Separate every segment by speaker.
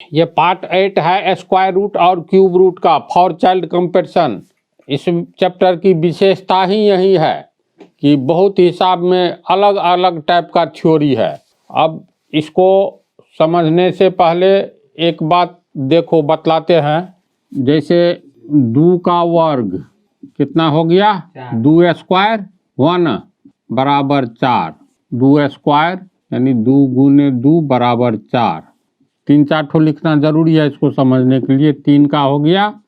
Speaker 1: ये पार्ट 8 है square root और क्यूब रूट का फॉर चाइल्ड कंपैरिजन। इस चैप्टर की विशेषता ही यही है कि बहुत हिसाब में अलग अलग टाइप का थ्योरी है। अब इसको समझने से पहले एक बात देखो बतलाते हैं। जैसे 2 का वर्ग कितना हो गया, 2 स्क्वायर 1 बराबर 4, 2 स्क्वायर यानी 2 गुने 2 बराबर 4। 3-4 ठो लिखना जरूरी है इसको समझने के लिए। 3 का हो गया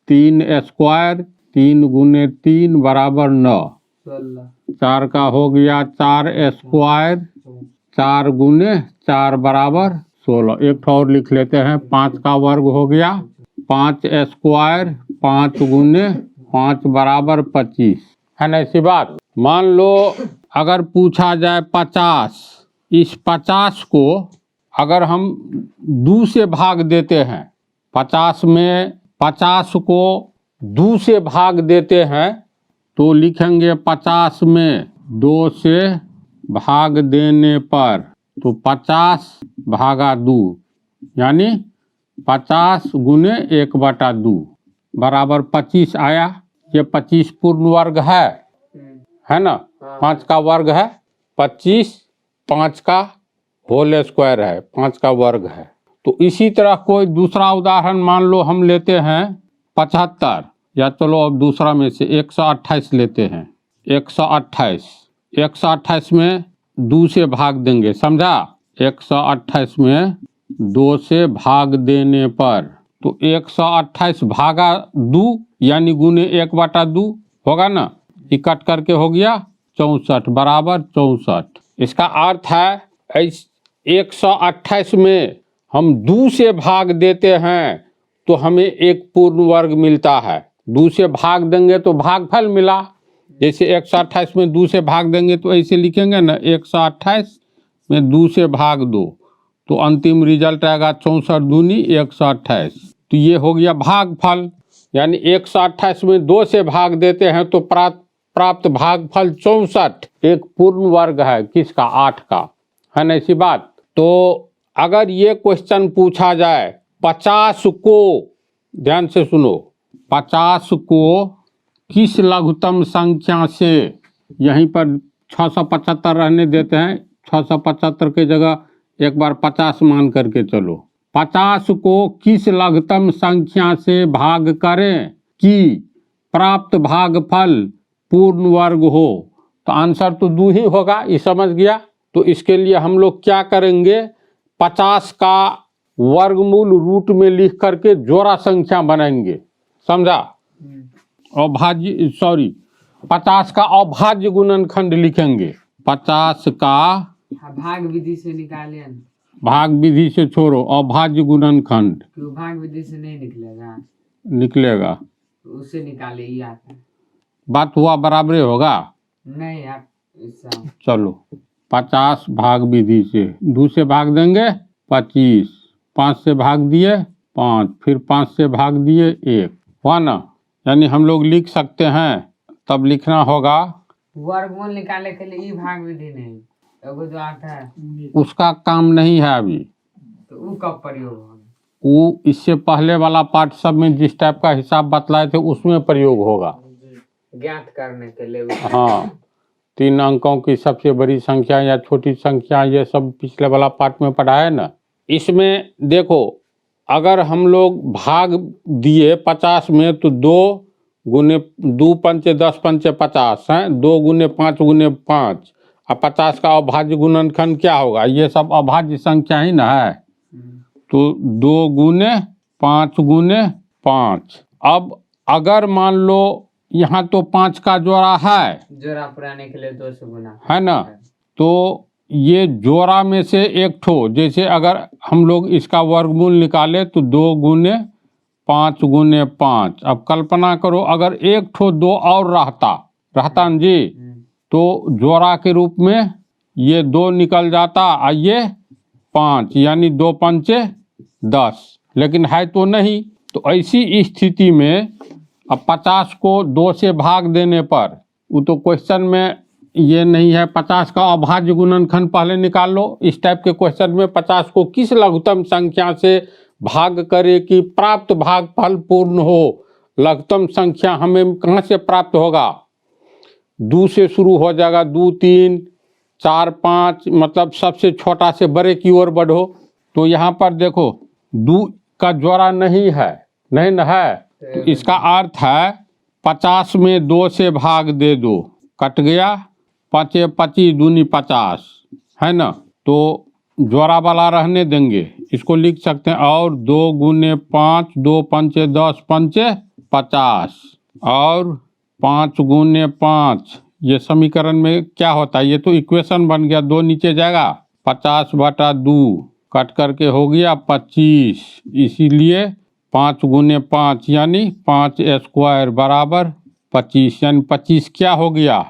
Speaker 1: 3 स्क्वायर, 3 गुने 3 बराबर 9। 4 का हो गया 4 स्क्वायर, 4 गुने 4 बराबर 16। एक ठो और लिख लेते हैं। 5 का वर्ग हो गया 5 स्क्वायर, 5 गुने 5 बराबर 25। है ना ऐसी बात। मान लो अगर पूछा जाए 50, इस 50 को अगर हम 2 से भाग देते हैं, 50 में 50 को 2 से भाग देते हैं तो लिखेंगे 50 में 2 से भाग देने पर तो 50 भागा 2 यानी 50 गुने 1/2 बराबर 25 आया। ये 25 पूर्ण वर्ग है ना। 5 का वर्ग है 25, 5 का होल स्क्वायर है, 5 का वर्ग है। तो इसी तरह कोई दूसरा उदाहरण मान लो हम लेते हैं 75, या चलो अब दूसरा में से 128 लेते हैं। 128 में 2 से भाग देंगे, समझा। 128 में 2 से भाग देने पर तो 128 भागा 2 यानी गुने 1/2 होगा ना। ये कट करके हो गया 64 बराबर 64। इसका अर्थ है 128 में हम 2 से भाग देते हैं तो हमें एक पूर्ण वर्ग मिलता है। 2 से भाग देंगे तो भागफल मिला। जैसे 128 में 2 से भाग देंगे तो ऐसे लिखेंगे ना, 128 में 2 से भाग दो तो अंतिम रिजल्ट आएगा 64 दूनी 128। तो ये हो गया भागफल। यानी 128 में 2 से भाग देते हैं तो प्राप्त भागफल 64 एक पूर्ण वर्ग है। किसका? 8 का। है ना ऐसी बात। तो अगर ये क्वेश्चन पूछा जाए 50 को, ध्यान से सुनो, 50 को किस लघुत्तम संख्या से, यहीं पर 675 रहने देते हैं, 675 के जगह एक बार 50 मान करके चलो। 50 को किस लघुत्तम संख्या से भाग करें कि प्राप्त भागफल पूर्ण वर्ग हो? तो आंसर तो 2 ही होगा, ये समझ गया। तो इसके लिए हम लोग क्या करेंगे, 50 का वर्गमूल रूट में लिख करके जोड़ा संख्या बनाएंगे, समझा। अभाज्य 50 का अभाज्य गुणनखंड लिखेंगे। 50 का
Speaker 2: भाग विधि से निकाले,
Speaker 1: भाग विधि से छोड़ो, अभाज्य गुणनखंड।
Speaker 2: भाग विधि से नहीं
Speaker 1: निकलेगा
Speaker 2: उससे निकाले ही आता है।
Speaker 1: बात हुआ बराबर होगा
Speaker 2: नहीं आप
Speaker 1: चलो 50 भाग विधि से 2 से भाग देंगे 25, 5 से भाग दिए 5, फिर 5 से भाग दिए 1, हुआ ना। यानी हम लोग लिख सकते हैं, तब लिखना होगा
Speaker 2: वर्गमूल निकालने के लिए भाग विधि नहीं, जो आता है
Speaker 1: उसका काम नहीं है अभी।
Speaker 2: तो वो कब प्रयोग होगा?
Speaker 1: वो इससे पहले वाला पार्ट सब में जिस टाइप का हिसाब बतलाए थे उसमें प्रयोग होगा,
Speaker 2: ज्ञात करने के लिए।
Speaker 1: हाँ, 3 अंकों की सबसे बड़ी संख्या या छोटी संख्या, ये सब पिछले वाला पार्ट में पढ़ा है ना। इसमें देखो अगर हम लोग भाग दिए 50 में तो 2 गुने 2 पंचे 10 पंचे 50 हैं, 2 गुने 5 गुने 5। अब 50 का अभाज्य गुणनखंड क्या होगा? ये सब अभाज्य संख्या ही ना है। तो 2 गुने 5 गुने 5। अब अगर मान लो यहाँ तो 5 का जोड़ा है,
Speaker 2: जोड़ा पुराने के लिए 2 से गुना
Speaker 1: है ना। तो ये जोड़ा में से एक ठो, जैसे अगर हम लोग इसका वर्गमूल निकाले तो 2 गुने 5 गुने 5। अब कल्पना करो अगर एक ठो 2 और रहता न जी, तो जोड़ा के रूप में ये 2 निकल जाता और ये 5, यानी 2 पंचे 10, लेकिन है तो नहीं। तो ऐसी स्थिति में अब 50 को 2 से भाग देने पर, वो तो क्वेश्चन में ये नहीं है 50 का अभाज्य गुणनखंड पहले निकाल लो। इस टाइप के क्वेश्चन में 50 को किस लघुत्तम संख्या से भाग करे कि प्राप्त भागफल पूर्ण हो। लघुत्तम संख्या हमें कहाँ से प्राप्त होगा? 2 से शुरू हो जाएगा, 2, 3, 4, 5, मतलब सबसे छोटा से बड़े की ओर बढ़ो। तो यहाँ पर देखो 2 का जोड़ा नहीं है, नहीं न है, तो इसका अर्थ है 50 में 2 से भाग दे दो, कट गया, 5 25 दूनी 50 है ना। तो जोड़ा वाला रहने देंगे, इसको लिख सकते हैं और 2 गुने 5, 2 पंचे 10, पंचे 50 और 5 गुने 5, ये समीकरण में क्या होता है? ये तो इक्वेशन बन गया, 2 नीचे जाएगा, 50/2 कट करके हो गया 25। इसीलिए 5 गुने 5 यानी 5 स्क्वायर बराबर 25, यानी 25 क्या हो गया?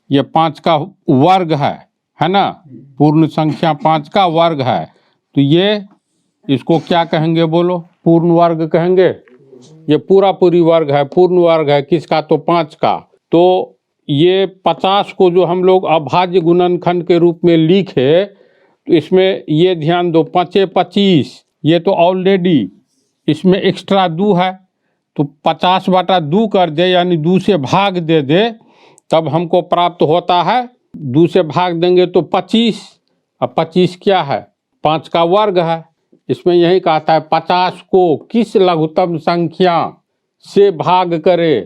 Speaker 1: ये 5 का वर्ग है ना, पूर्ण संख्या 5 का वर्ग है। तो ये इसको क्या कहेंगे बोलो? पूर्ण वर्ग कहेंगे। ये पूरा पूरी वर्ग है, पूर्ण वर्ग है किसका? तो 5 का। तो ये 50 को जो हम लोग अभाज्य गुणनखंड के रूप में लिखे, तो इसमें ये ध्यान दो, 5 25, ये तो ऑलरेडी इसमें एक्स्ट्रा 2 है, तो 50/2 कर दे, यानी 2 से भाग दे दे, तब हमको प्राप्त होता है। 2 से भाग देंगे तो 25। अब 25 क्या है? 5 का वर्ग है। इसमें यही कहता है 50 को किस लघुत्तम संख्या से भाग करे,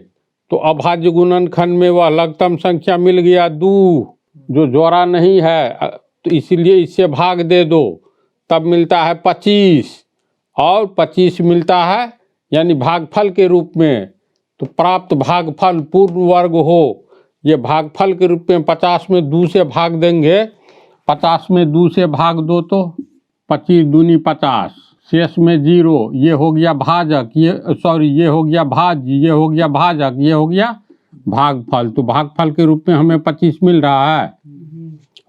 Speaker 1: तो अभाज्य गुणनखंड में वह लघुत्तम संख्या मिल गया 2, जो जोड़ा नहीं है, तो इसीलिए इससे भाग दे दो, तब मिलता है 25, और 25 मिलता है यानी भागफल के रूप में। तो प्राप्त भागफल पूर्ण वर्ग हो, ये भागफल के रूप में 50 में 2 से भाग देंगे, 50 में 2 से भाग दो तो 25 दूनी 50, शेष में 0, ये हो गया भाजक, ये सॉरी ये हो गया भाज्य, ये हो गया भाजक, ये हो गया भागफल। तो भागफल के रूप में हमें 25 मिल रहा है,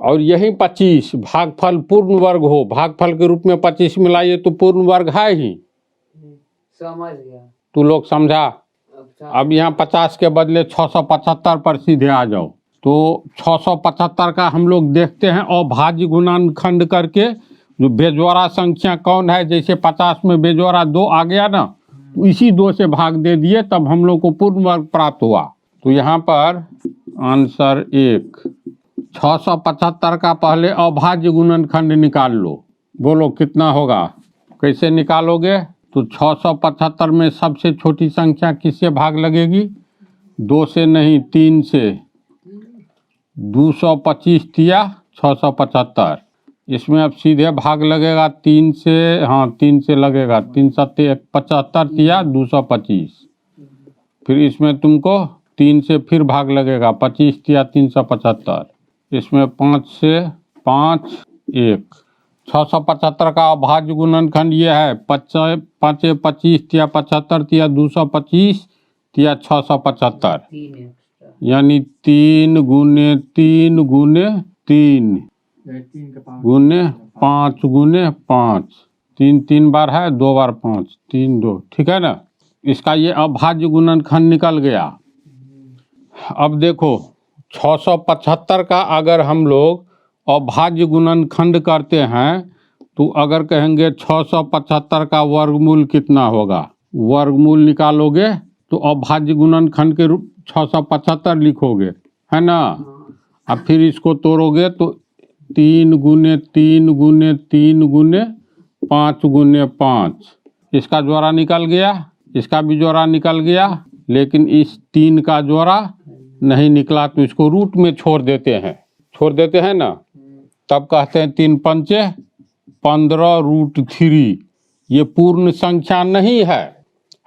Speaker 1: और यही 25 भागफल पूर्ण वर्ग हो, भागफल के रूप में 25 मिला, ये तो पूर्ण वर्ग है ही।
Speaker 2: समझ गया
Speaker 1: तू लोग समझा? अब यहाँ 50 के बदले 675 पर सीधे आ जाओ। तो 675 का हम लोग देखते हैं अभाज्य गुणनखंड करके, जो बेजोड़ा संख्या कौन है। जैसे 50 में बेजोड़ा 2 आ गया ना, तो इसी 2 से भाग दे दिए, तब हम लोग को पूर्ण वर्ग प्राप्त हुआ। तो यहाँ पर आंसर 1, 675 का पहले अभाज्य गुणनखंड निकाल लो। बोलो कितना होगा? कैसे निकालोगे? तो 675 में सबसे छोटी संख्या किससे भाग लगेगी? 2 से नहीं, 3 से। 225 दिया 675, इसमें अब सीधे भाग लगेगा 3 से, हाँ 3 से लगेगा, 3 7 75 दिया 225। फिर इसमें तुमको 3 से फिर भाग लगेगा, 25 दिया 375, इसमें 5 से 5 1। 675 का अभाज्य गुणनखंड ये है, 5 5 25 तिया 75 तिया 225 तिया 675,
Speaker 2: 3 एक्स्ट्रा,
Speaker 1: यानी 3 गुने 3 गुने 3 गुने 5 गुने 5, 3 3 बार है, 2 बार 5, 3 2, ठीक है ना। इसका ये अभाज्य गुणनखंड निकल गया। अब देखो 675 का अगर हम लोग अभाज्य गुणनखंड करते हैं, तो अगर कहेंगे 675 का वर्गमूल कितना होगा, वर्गमूल निकालोगे तो अभाज्य गुणनखंड के रूप 675 लिखोगे, है ना। अब फिर इसको तोड़ोगे तो 3 गुने 3 गुने 3 गुने 5 गुने 5, इसका जोड़ा निकल गया, इसका भी जोड़ा निकल गया, लेकिन इस 3 का जोड़ा नहीं निकला, तो इसको रूट में छोड़ देते हैं ना। तब कहते हैं 3 पंचे 15√3। ये पूर्ण संख्या नहीं है,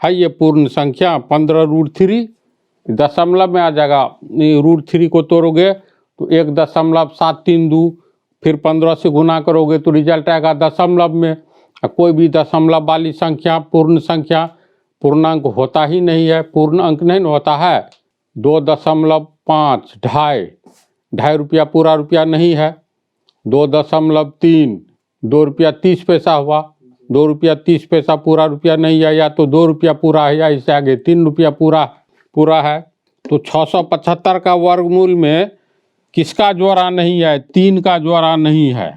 Speaker 1: ये पूर्ण संख्या 15√3 दशमलव में आ जाएगा। √3 को तोड़ोगे तो 1.732, फिर 15 से गुना करोगे तो रिजल्ट आएगा दशमलव में। कोई भी दशमलव वाली संख्या पूर्ण संख्या पूर्णांक होता ही नहीं है, पूर्ण अंक नहीं होता है। 2.5 ढाई रुपया पूरा रुपया नहीं है। 2.3 2 रुपया 30 पैसा हुआ, 2 रुपया 30 पैसा पूरा रुपया नहीं है, या तो 2 रुपया पूरा है, या इससे आगे 3 रुपया पूरा है। तो 675 का वर्गमूल में किसका जोड़ा नहीं है? 3 का जोड़ा नहीं है,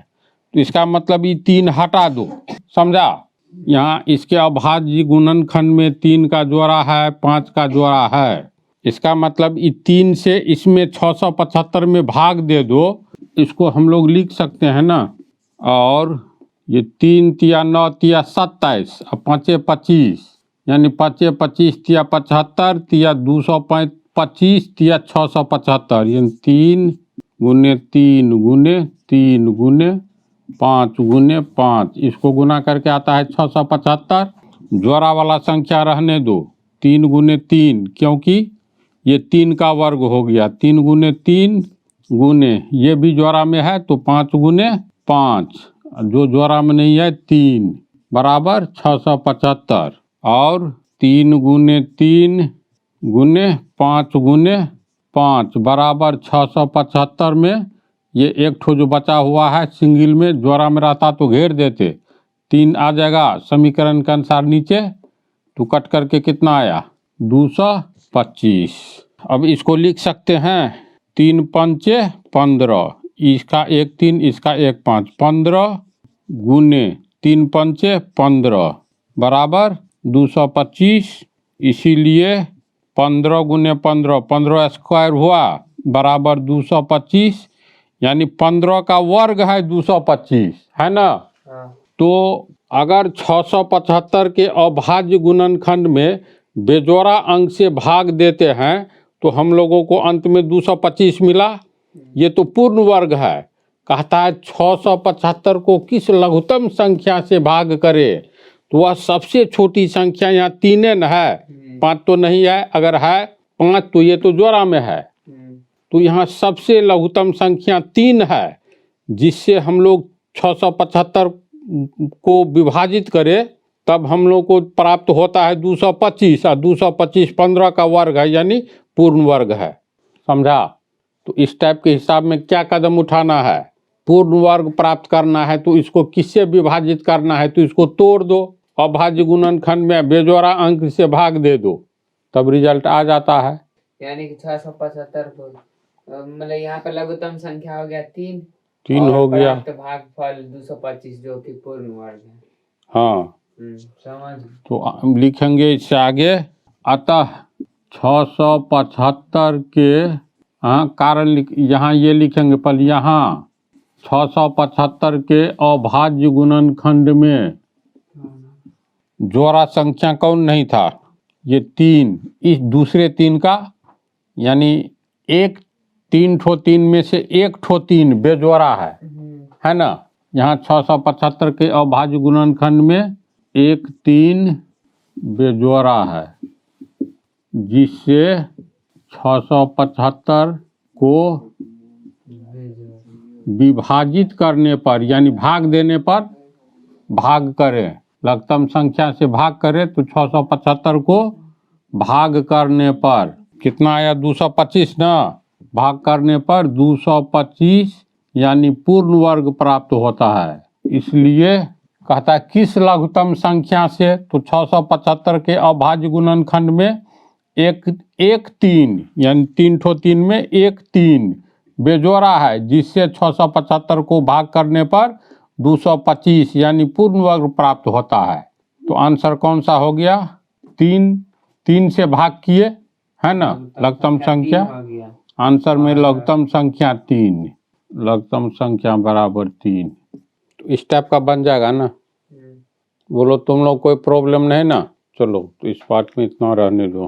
Speaker 1: तो इसका मतलब ये 3 हटा दो, समझा? यहाँ इसके अभाज्य गुणनखंड में 3 का जोड़ा है, 5 का जोड़ा है, इसका मतलब ये 3 से इसमें 675 में भाग दे दो, इसको हम लोग लिख सकते हैं ना। और ये 3 तिया 9 तिया 27 और 5 25, यानी 5 25 तिया 75 तिया 225 तिया 675, यानी 3 गुने 3 गुने 3 गुने 5 गुने 5, इसको गुना करके आता है 675। जोड़ा वाला संख्या रहने दो, 3 गुने 3, क्योंकि ये 3 का वर्ग हो गया, 3 गुने 3 गुने ये भी जोड़ा में है तो 5 गुने 5, जो जोड़ा में नहीं है 3 बराबर 675, और 3 गुने 3 गुने 5 गुने 5 बराबर 675 में ये एक ठो जो बचा हुआ है सिंगल में, जोड़ा में रहता तो घेर देते, 3 आ जाएगा समीकरण के अनुसार नीचे, तो कट करके कितना आया 225। अब इसको लिख सकते हैं 3 पंचे 15, इसका 1 3 इसका 1 5, 15 गुने 3 पंचे 15 बराबर 225, इसीलिए 15 गुने 15 15 स्क्वायर हुआ बराबर 225, यानी 15 का वर्ग है 225, है ना। तो अगर 675 के अभाज्य गुणनखंड में बेजोड़ा अंक से भाग देते हैं तो हम लोगों को अंत में 225 मिला, ये तो पूर्ण वर्ग है। कहता है 675 को किस लघुत्तम संख्या से भाग करे, तो वह सबसे छोटी संख्या, यहाँ 3 न है, 5 तो नहीं है, अगर है 5 तो ये तो जोड़ा में है, तो यहाँ सबसे लघुत्तम संख्या 3 है, जिससे हम लोग 675 को विभाजित करें तब हम लोग को प्राप्त होता है 225, और 225 15 का वर्ग है, यानी पूर्ण वर्ग है, समझा। तो इस टाइप के हिसाब में क्या कदम उठाना है, पूर्ण वर्ग प्राप्त करना है तो इसको किससे विभाजित करना है, तो इसको तोड़ दो, अभाज्य गुणनखंड में बेजोड़ा अंक से भाग दे दो, तब रिजल्ट आ जाता है।
Speaker 2: यानी कि 675 को मतलब यहाँ पर लघुत्तम संख्या हो गया 3
Speaker 1: हो गया,
Speaker 2: भागफल 225 जो कि पूर्ण वर्ग है।
Speaker 1: हाँ
Speaker 2: समझ।
Speaker 1: तो हम लिखेंगे इससे आगे, अतः 675 के कारण यहाँ ये लिखेंगे, पहले यहाँ 675 के अभाज्य गुणनखंड में जोड़ा संख्या कौन नहीं था, ये 3, इस दूसरे 3 का, यानी 3 ठो 3 में से 1 ठो 3 बेजोड़ा है ना। यहाँ 675 के अभाज्य गुणनखंड में 1 3 बेजोड़ा है, जिससे 675 को विभाजित करने पर, यानी भाग देने पर, भाग करें, लघुत्तम संख्या से भाग करें तो 675 को भाग करने पर कितना आया 225 ना, भाग करने पर 225 यानी पूर्ण वर्ग प्राप्त होता है। इसलिए कहता है किस लघुत्तम संख्या से, तो 675 के अभाज्य गुणनखंड में 1 3 यानी 3 ठो 3 में 1 3 बेजोड़ा है, जिससे 675 को भाग करने पर 225 यानी पूर्ण वर्ग प्राप्त होता है। तो आंसर कौन सा हो गया, 3 से भाग किए, है ना, लघुत्तम संख्या, आंसर में लघुत्तम संख्या 3, लघुत्तम संख्या बराबर 3। तो इस टाइप का बन जाएगा ना। बोलो तुम लोग कोई प्रॉब्लम नहीं ना, चलो तो इस पार्ट में इतना रहने दो।